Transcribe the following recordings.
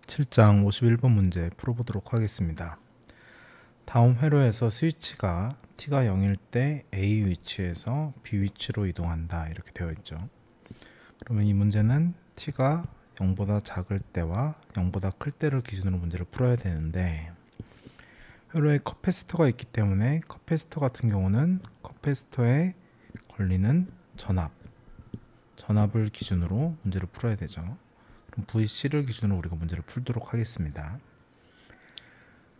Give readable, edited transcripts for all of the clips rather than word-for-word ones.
7장 51번 문제 풀어보도록 하겠습니다. 다음 회로에서 스위치가 t가 0일 때 A 위치에서 B 위치로 이동한다 이렇게 되어 있죠. 그러면 이 문제는 t가 0보다 작을 때와 0보다 클 때를 기준으로 문제를 풀어야 되는데, 회로에 커패시터가 있기 때문에 커패시터 같은 경우는 커패시터에 걸리는 전압을 기준으로 문제를 풀어야 되죠. 그럼 VC를 기준으로 우리가 문제를 풀도록 하겠습니다.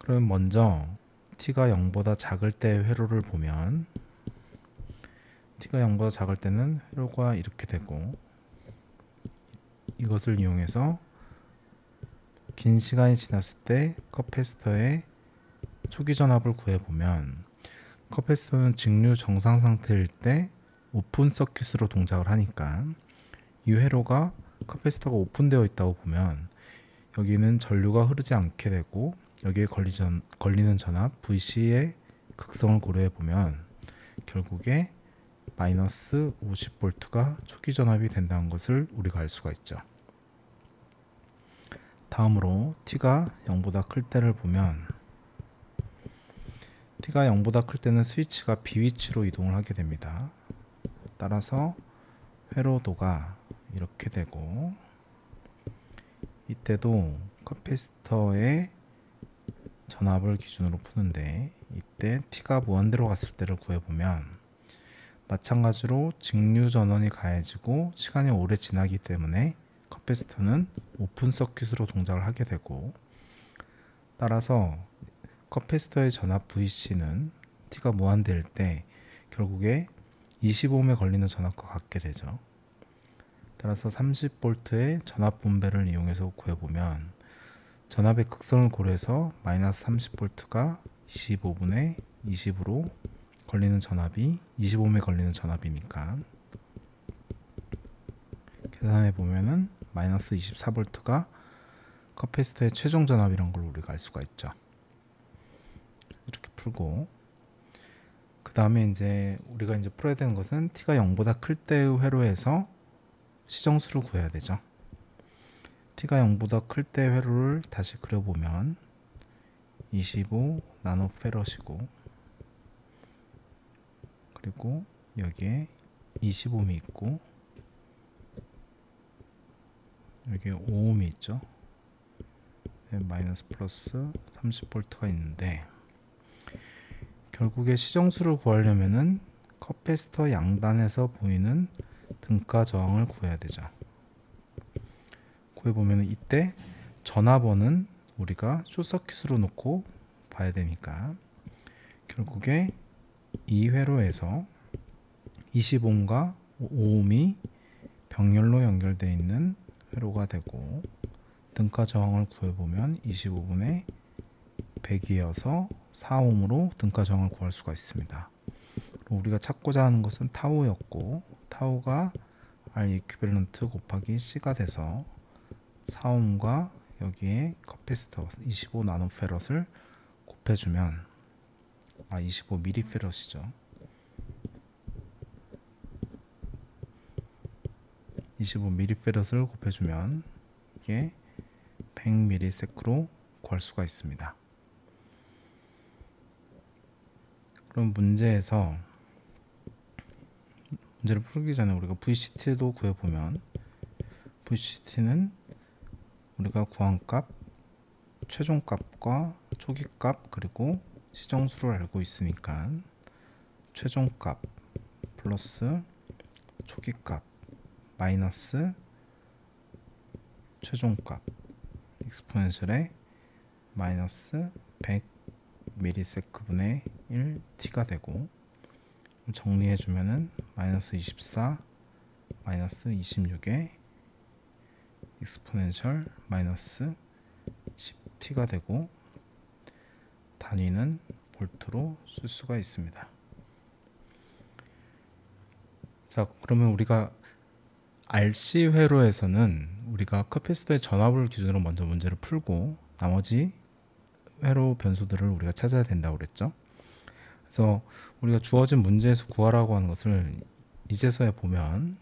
그럼 먼저 t가 0보다 작을 때의 회로를 보면, t가 0보다 작을 때는 회로가 이렇게 되고, 이것을 이용해서 긴 시간이 지났을 때 커패시터의 초기 전압을 구해보면, 커패시터는 직류 정상 상태일 때 오픈 서킷으로 동작을 하니까 이 회로가 커패시터가 오픈되어 있다고 보면 여기는 전류가 흐르지 않게 되고, 여기에 걸리는 전압 VC의 극성을 고려해 보면 결국에 마이너스 50V가 초기 전압이 된다는 것을 우리가 알 수가 있죠. 다음으로 t가 0보다 클 때를 보면, t가 0보다 클 때는 스위치가 B 위치로 이동을 하게 됩니다. 따라서 회로도가 이렇게 되고, 이때도 커패시터의 전압을 기준으로 푸는데, 이때 t가 무한대로 갔을 때를 구해보면 마찬가지로 직류 전원이 가해지고 시간이 오래 지나기 때문에 커패시터는 오픈 서킷으로 동작을 하게 되고, 따라서 커패시터의 전압 VC는 t가 무한대일 때 결국에 25옴에 걸리는 전압과 같게 되죠. 따라서 30V의 전압 분배를 이용해서 구해보면 전압의 극성을 고려해서 마이너스 30V가 25분의 20으로 걸리는 전압이 25옴에 걸리는 전압이니까 계산해 보면은 마이너스 24V가 커패시터의 최종 전압이란 걸 우리가 알 수가 있죠. 이렇게 풀고, 그 다음에 이제 우리가 이제 풀어야 되는 것은 t가 0보다 클 때의 회로에서 시정수를 구해야 되죠. t가 0보다 클 때 회로를 다시 그려보면 25 나노페럿이고, 그리고 여기에 20옴이 있고, 여기에 5옴이 있죠. 마이너스 플러스 30V가 있는데, 결국에 시정수를 구하려면은 커패시터 양단에서 보이는 등가 저항을 구해야 되죠. 구해보면 이때 전압원은 우리가 숏서킷으로 놓고 봐야 되니까 결국에 이 회로에서 20옴과 5옴이 병렬로 연결되어 있는 회로가 되고, 등가 저항을 구해보면 25분의 100이어서 4옴으로 등가 저항을 구할 수가 있습니다. 우리가 찾고자 하는 것은 타우였고, 타우가 R 이퀴밸런트 곱하기 C가 돼서 4옴과 여기에 커패시터 25 나노페럿을 곱해주면 25 미리페럿이죠. 25 미리페럿을 곱해주면 이게 100 미리세크로 구할 수가 있습니다. 그럼 문제를 풀기 전에 우리가 VCT도 구해보면, VCT는 우리가 구한 값, 최종값과 초기값 그리고 시정수를 알고 있으니까 최종값 플러스 초기값 마이너스 최종값 익스포넨셜에 마이너스 100 미리세크 분의 1 t가 되고, 정리해주면은 마이너스 24 마이너스 26에 익스포넨셜 마이너스 10t가 되고, 단위는 볼트로 쓸 수가 있습니다. 자, 그러면 우리가 RC 회로에서는 우리가 커패시터의 전압을 기준으로 먼저 문제를 풀고 나머지 회로 변수들을 우리가 찾아야 된다고 그랬죠. 그래서 우리가 주어진 문제에서 구하라고 하는 것을 이제서야 보면,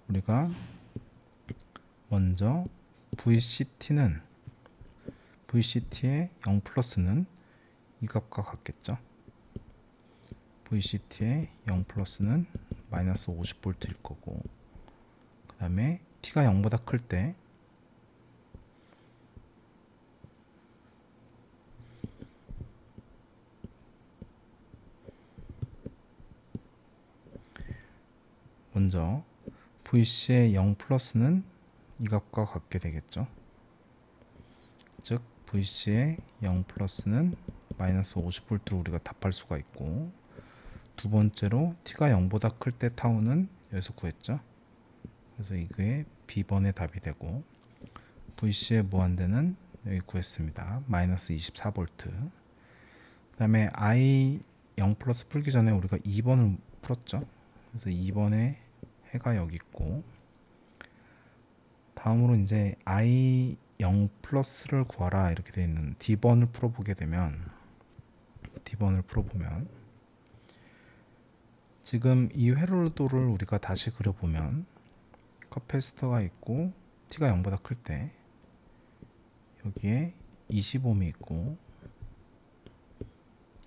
우리가 먼저 VCT는 VCT의 0 플러스는 이 값과 같겠죠. VCT의 0 플러스는 마이너스 50V일 거고, 그 다음에 T가 0보다 클 때 먼저 VC의 0 플러스는 이 값과 같게 되겠죠. 즉 VC의 0 플러스는 마이너스 50V로 우리가 답할 수가 있고, 두 번째로 T가 0보다 클 때 타우는 여기서 구했죠. 그래서 이게 B번의 답이 되고, VC의 무한대는 여기 구했습니다. 마이너스 24V. 그 다음에 I 0 플러스 풀기 전에 우리가 2번을 풀었죠. 그래서 2번의 해가 여기 있고, 다음으로 이제 I 0 플러스를 구하라 이렇게 되어 있는 D번을 풀어보게 되면, D번을 풀어보면 지금 이 회로도를 우리가 다시 그려보면 커패시터가 있고 T가 0보다 클 때 여기에 20ohm이 있고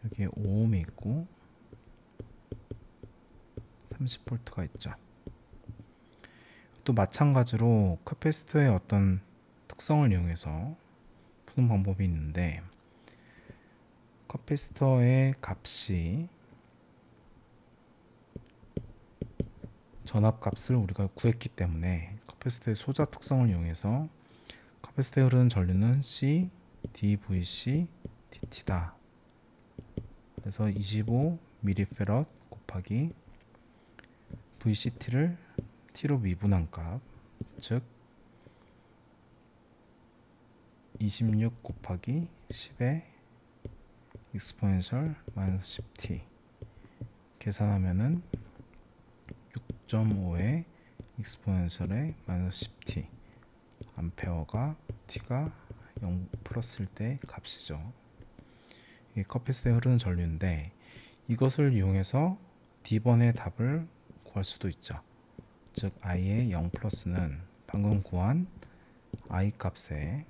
여기에 5ohm이 있고 30V가 있죠. 또 마찬가지로 커패시터의 어떤 특성을 이용해서 푸는 방법이 있는데, 커패시터의 값이 전압값을 우리가 구했기 때문에 커패시터의 소자 특성을 이용해서 커패시터에 흐르는 전류는 C, dVC, dt다. 그래서 25mF 곱하기 VCT를 T로 미분한 값, 즉 26 곱하기 10의 익스포넨셜 마이너스 10t 계산하면은 6.5의 익스포넨셜의 마이너스 10t 암페어가 T가 0 플러스일 때 값이죠. 이게 커패시터에 흐르는 전류인데, 이것을 이용해서 D번의 답을 구할 수도 있죠. 즉 I의 0 플러스는 방금 구한 I 값에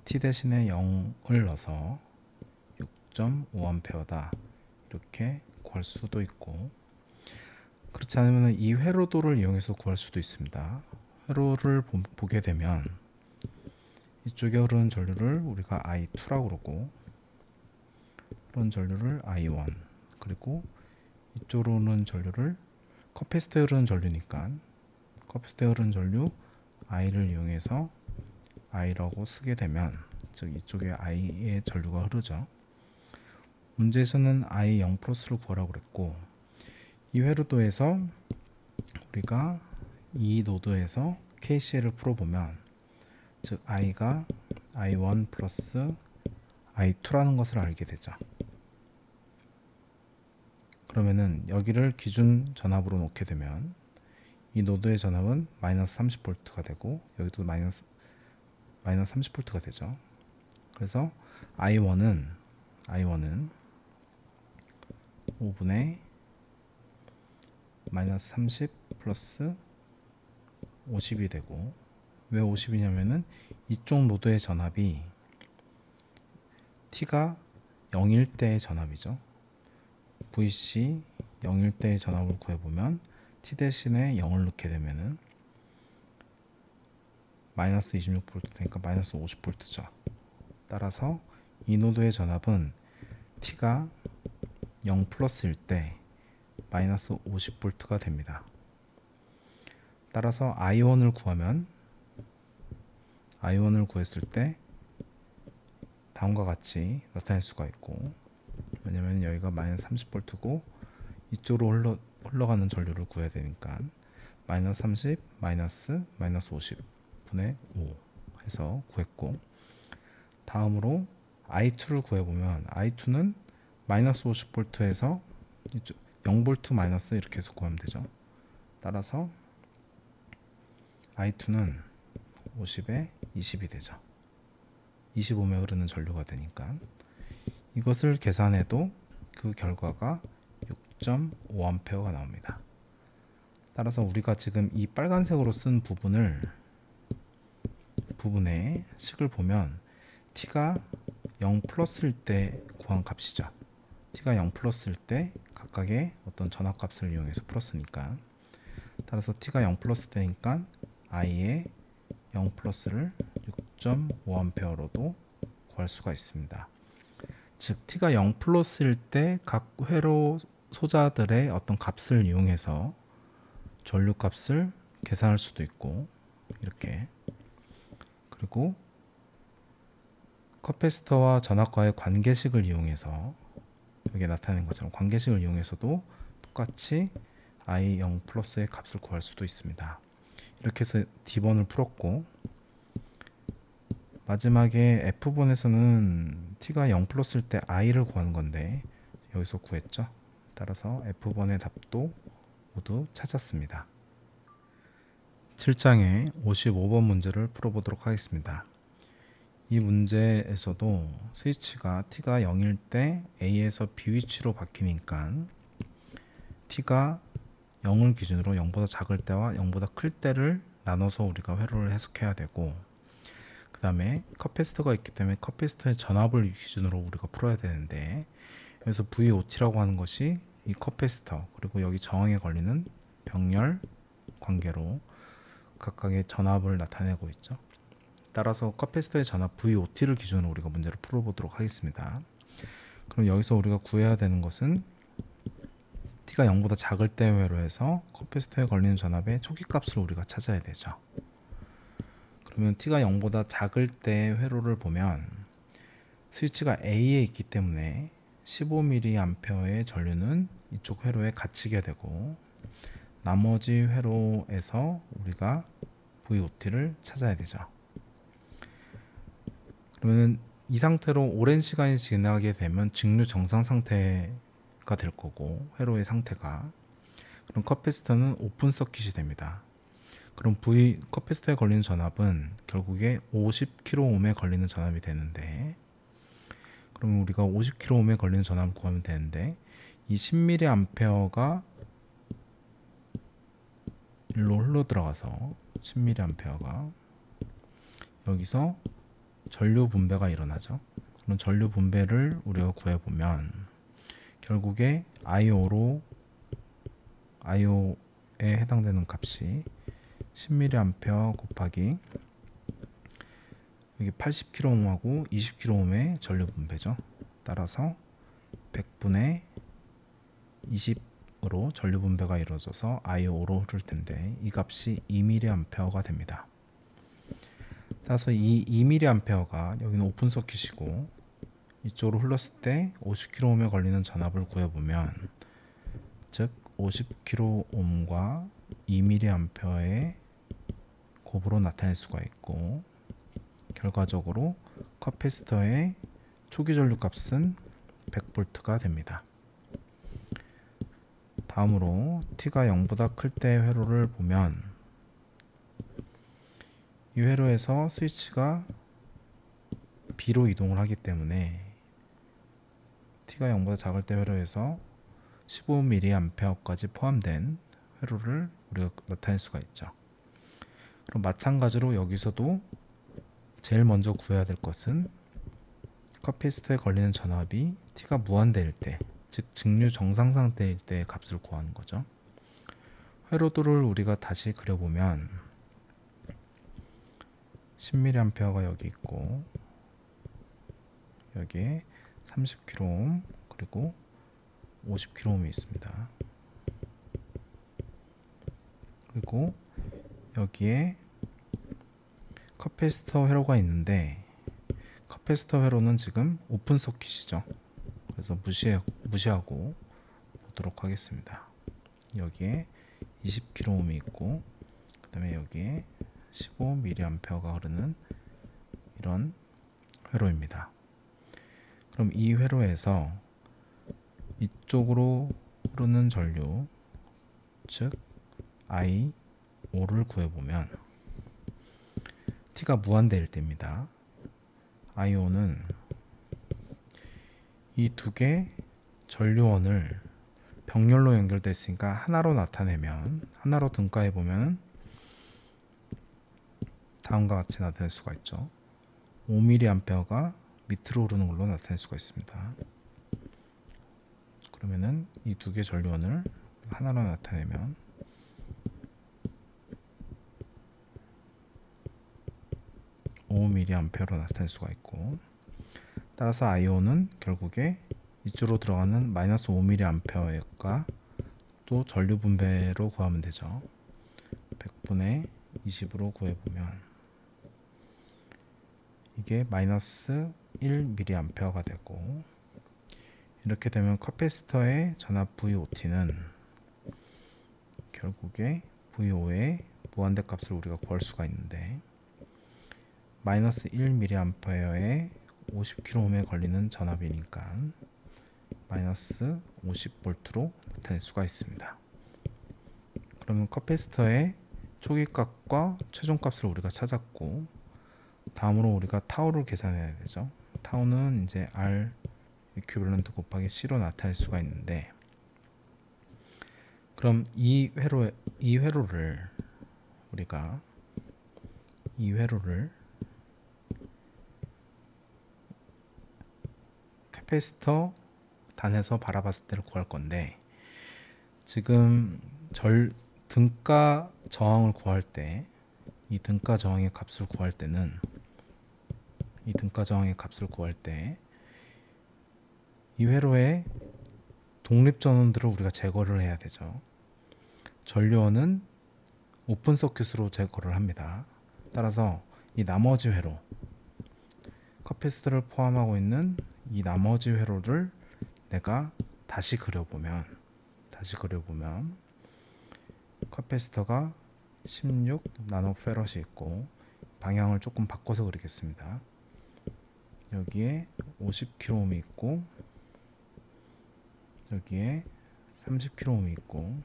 T 대신에 0을 넣어서 6.5A다 이렇게 구할 수도 있고, 그렇지 않으면 이 회로도를 이용해서 구할 수도 있습니다. 회로를 보게 되면 이쪽에 흐르는 전류를 우리가 I2라고 그러고, 흐르는 전류를 I1, 그리고 이쪽으로 오는 전류를 커패시터에 흐르는 전류니까 커패시터에 흐르는 전류 I를 이용해서 I라고 쓰게 되면, 즉 이쪽에 I의 전류가 흐르죠. 문제에서는 I 0 플러스를 구하라고 그랬고, 이 회로도에서 우리가 이 노드에서 KCL을 풀어보면, 즉 I가 I1 플러스 I2라는 것을 알게 되죠. 그러면은 여기를 기준 전압으로 놓게 되면 이 노드의 전압은 마이너스 30V가 되고 여기도 마이너스 30V가 되죠. 그래서 I1은 5분의 마이너스 30 플러스 50이 되고, 왜 50이냐면은 이쪽 노드의 전압이 T가 0일 때의 전압이죠. VC 0일 때의 전압을 구해보면 T 대신에 0을 넣게 되면은 마이너스 26V 되니까 마이너스 50V죠. 따라서 이 노드의 전압은 T가 0 플러스일 때 마이너스 50V가 됩니다. 따라서 I1을 구하면, I1을 구했을 때 다음과 같이 나타낼 수가 있고, 왜냐면 여기가 마이너스 30V고 이쪽으로 흘러가는 전류를 구해야 되니까 마이너스 30 마이너스 50 분의 5 해서 구했고, 다음으로 I2를 구해보면 I2는 마이너스 50V에서 0V 마이너스 이렇게 해서 구하면 되죠. 따라서 I2는 50에 20이 되죠. 25매 흐르는 전류가 되니까 이것을 계산해도 그 결과가 6.5A가 나옵니다. 따라서 우리가 지금 이 빨간색으로 쓴 부분의 식을 보면 t가 0 플러스일 때 구한 값이죠. t가 0 플러스일 때 각각의 어떤 전압값을 이용해서 풀었으니까, 따라서 t가 0 플러스 때니까 i의 0 플러스를 6.5A로도 구할 수가 있습니다. 즉 t가 0 플러스일 때 각 회로 소자들의 어떤 값을 이용해서 전류값을 계산할 수도 있고, 이렇게, 그리고 커패시터와 전압과의 관계식을 이용해서, 여기에 나타낸 것처럼 관계식을 이용해서도 똑같이 i 0 플러스의 값을 구할 수도 있습니다. 이렇게 해서 D번을 풀었고, 마지막에 F번에서는 t가 0 플러스일 때 i를 구하는 건데 여기서 구했죠. 따라서 F번의 답도 모두 찾았습니다. 7장의 55번 문제를 풀어보도록 하겠습니다. 이 문제에서도 스위치가 t가 0일 때 A에서 B 위치로 바뀌니까 t가 0을 기준으로 0보다 작을 때와 0보다 클 때를 나눠서 우리가 회로를 해석해야 되고, 그 다음에 커패시터가 있기 때문에 커패시터의 전압을 기준으로 우리가 풀어야 되는데, 여기서 VOT라고 하는 것이 이 커패시터 그리고 여기 저항에 걸리는 병렬 관계로 각각의 전압을 나타내고 있죠. 따라서 커패시터의 전압 VOT를 기준으로 우리가 문제를 풀어보도록 하겠습니다. 그럼 여기서 우리가 구해야 되는 것은 t가 0보다 작을 때 회로해서 커패시터에 걸리는 전압의 초기값을 우리가 찾아야 되죠. 그러면 t가 0보다 작을 때 회로를 보면 스위치가 A에 있기 때문에 15mA의 전류는 이쪽 회로에 갇히게 되고, 나머지 회로에서 우리가 VOT를 찾아야 되죠. 그러면 이 상태로 오랜 시간이 지나게 되면 직류 정상 상태가 될 거고, 회로의 상태가, 그럼 커패시터는 오픈 서킷이 됩니다. 그럼 커패시터에 걸리는 전압은 결국에 50kΩ에 걸리는 전압이 되는데, 그러면 우리가 50kΩ에 걸리는 전압을 구하면 되는데, 이 10mA가 일로 흘러 들어가서 10mA가 여기서 전류 분배가 일어나죠. 그럼 전류 분배를 우리가 구해보면 결국에 IO에 해당되는 값이 10mA 곱하기 여기 80kΩ하고 20kΩ의 전류 분배죠. 따라서 100분의 20으로 전류 분배가 이루어져서 IO로 흐를 텐데 이 값이 2mA가 됩니다. 따라서 이 2mA가 여기는 오픈 서킷이고 이쪽으로 흘렀을 때 50kΩ에 걸리는 전압을 구해보면, 즉 50kΩ과 2mA의 곱으로 나타낼 수가 있고, 결과적으로 커패시터의 초기 전류 값은 100V가 됩니다. 다음으로 t가 0보다 클 때 회로를 보면 이 회로에서 스위치가 B로 이동을 하기 때문에 t가 0보다 작을 때 회로에서 15mA까지 포함된 회로를 우리가 나타낼 수가 있죠. 그럼 마찬가지로 여기서도 제일 먼저 구해야 될 것은 커패시터에 걸리는 전압이 t가 무한대일 때, 즉 직류 정상 상태일 때의 값을 구하는 거죠. 회로도를 우리가 다시 그려보면 10mA가 여기 있고, 여기에 30kΩ 그리고 50kΩ이 있습니다. 그리고 여기에 커패시터 회로가 있는데, 커패시터 회로는 지금 오픈 서킷이죠. 그래서 무시하고 보도록 하겠습니다. 여기에 20kΩ이 있고, 그 다음에 여기에 15mA가 흐르는 이런 회로입니다. 그럼 이 회로에서 이쪽으로 흐르는 전류, 즉 IO를 구해보면 t가 무한대일 때입니다. IO는 이 두 개 전류원을 병렬로 연결되어 있으니까 하나로 나타내면, 하나로 등가해보면 다음과 같이 나타낼 수가 있죠. 5mA가 밑으로 오르는 걸로 나타낼 수가 있습니다. 그러면은 이 두 개 전류원을 하나로 나타내면 (5mA로) 나타낼 수가 있고, 따라서 I5는 결국에 이쪽으로 들어가는 마이너스 (5mA가) 또 전류 분배로 구하면 되죠. 100분의 20으로 구해보면 이게 마이너스 1mA가 되고, 이렇게 되면 커패시터의 전압 VOT는 결국에 VO의 무한대 값을 우리가 구할 수가 있는데, 마이너스 1mA에 50kΩ에 걸리는 전압이니까 마이너스 50V로 나타낼 수가 있습니다. 그러면 커패시터의 초기값과 최종값을 우리가 찾았고, 다음으로 우리가 타우를 계산해야 되죠. 타우는 이제 R 이퀴밸런트 곱하기 C로 나타낼 수가 있는데, 그럼 이 회로를 우리가 캐패시터 단에서 바라봤을 때를 구할 건데, 지금 등가 저항을 구할 때, 이 등가 저항의 값을 구할 때 이 회로의 독립 전원들을 우리가 제거를 해야 되죠. 전류원은 오픈 서큐트로 제거를 합니다. 따라서 이 나머지 회로, 커패시터를 포함하고 있는 이 나머지 회로를 내가 다시 그려보면 커패시터가 16 나노페럿이 있고, 방향을 조금 바꿔서 그리겠습니다. 여기에 50kΩ이 있고, 여기에 30kΩ이 있고,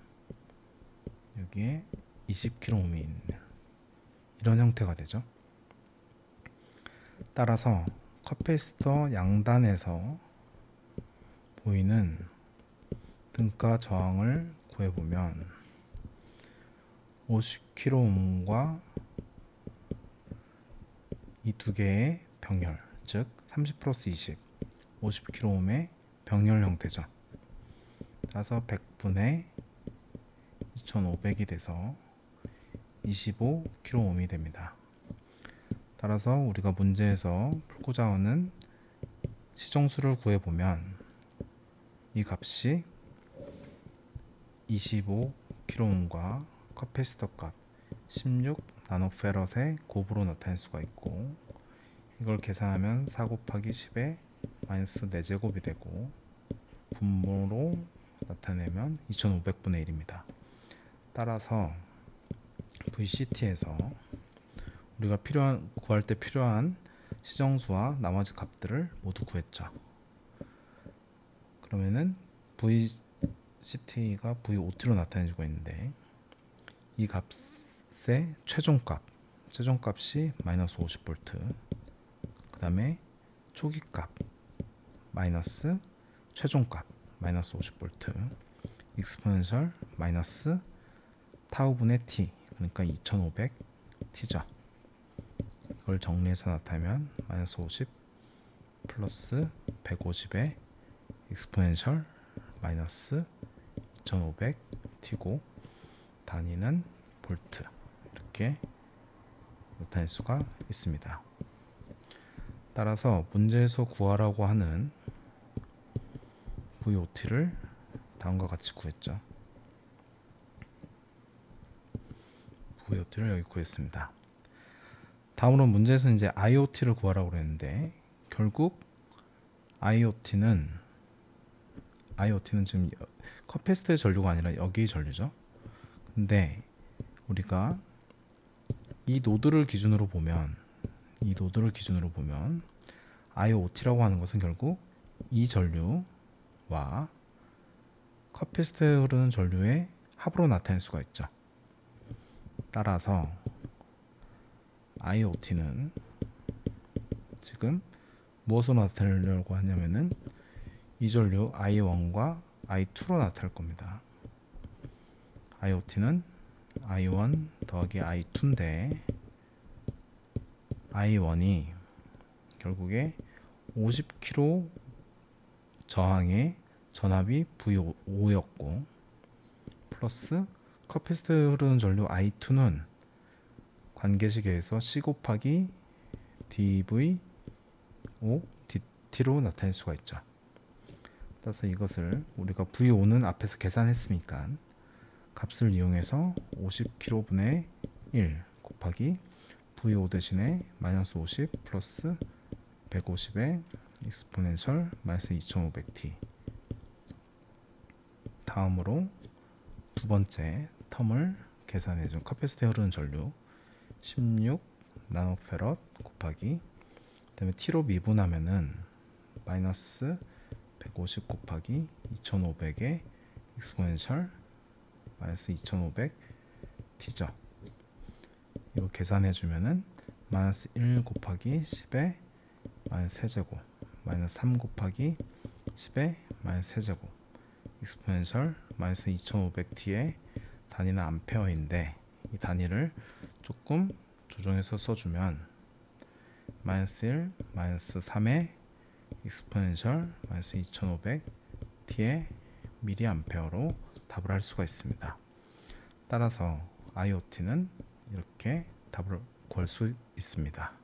여기에 20kΩ이 있는 이런 형태가 되죠. 따라서 커패시터 양단에서 보이는 등가 저항을 구해보면 50kΩ과 이 두 개의 병렬, 즉 30 플러스 20, 50kΩ의 병렬 형태죠. 따라서 100분의 2500이 돼서 25kΩ이 됩니다. 따라서 우리가 문제에서 풀고자 하는 시정수를 구해보면 이 값이 25kΩ과 커패시터 값 16 나노페럿의 곱으로 나타낼 수가 있고, 이걸 계산하면 4 곱하기 10의 마이너스 4제곱이 되고, 분모로 나타내면 2500분의 1입니다. 따라서 VCT에서 우리가 구할 때 필요한 시정수와 나머지 값들을 모두 구했죠. 그러면은 VCT가 VOT로 나타내주고 있는데, 이 값의 최종값이 마이너스 50V, 그 다음에 초기값 마이너스 최종값 마이너스 50V, 익스포넨셜 마이너스 타우분의 t, 그러니까 2500t죠. 이걸 정리해서 나타내면 마이너스 50 플러스 150의 익스포넨셜 마이너스 2500t고, 단위는 볼트, 이렇게 나타낼 수가 있습니다. 따라서 문제에서 구하라고 하는 VOT를 다음과 같이 구했죠. VOT를 여기 구했습니다. 다음으로 문제에서 이제 IOT를 구하라고 그랬는데, 결국 IOT는 지금 커패시터의 전류가 아니라 여기의 전류죠. 근데 우리가 이 노드를 기준으로 보면 IOT라고 하는 것은 결국 이 전류와 커패시터에 흐르는 전류의 합으로 나타낼 수가 있죠. 따라서 IOT는 지금 무엇으로 나타내려고 하냐면은 이 전류 I1과 I2로 나타낼 겁니다. IOT는 I1 더하기 I2인데, I1이 결국에 50km 저항의 전압이 V5였고 플러스 커피스트에 흐르는 전류 I2는 관계식에서 C 곱하기 dV5 dt로 나타낼 수가 있죠. 따라서 이것을 우리가 V5는 앞에서 계산했으니까 값을 이용해서 50k분의 1 곱하기 V5 대신에 마이너스 50 플러스 150의 익스포넨셜 마이너스 2500t. 다음으로 두 번째 텀을 계산해준 커피스트에 흐르는 전류 16 나노페럿 곱하기 그다음에 t로 미분하면은 마이너스 150 곱하기 2500의 익스포넨셜 마이너스 2500t죠. 이거 계산해주면은 마이너스 1 곱하기 10의 마이너스 세제곱 마이너스 3 곱하기 10의 마이너스 세제곱 익스포넨셜 마이너스 2500t의 단위는 암페어인데 이 단위를 조금 조정해서 써주면 마이너스 1 마이너스 3의 익스포넨셜 마이너스 2500t의 미리암페어로 답을 할 수가 있습니다. 따라서 IoT는 이렇게 답을 구할 수 있습니다.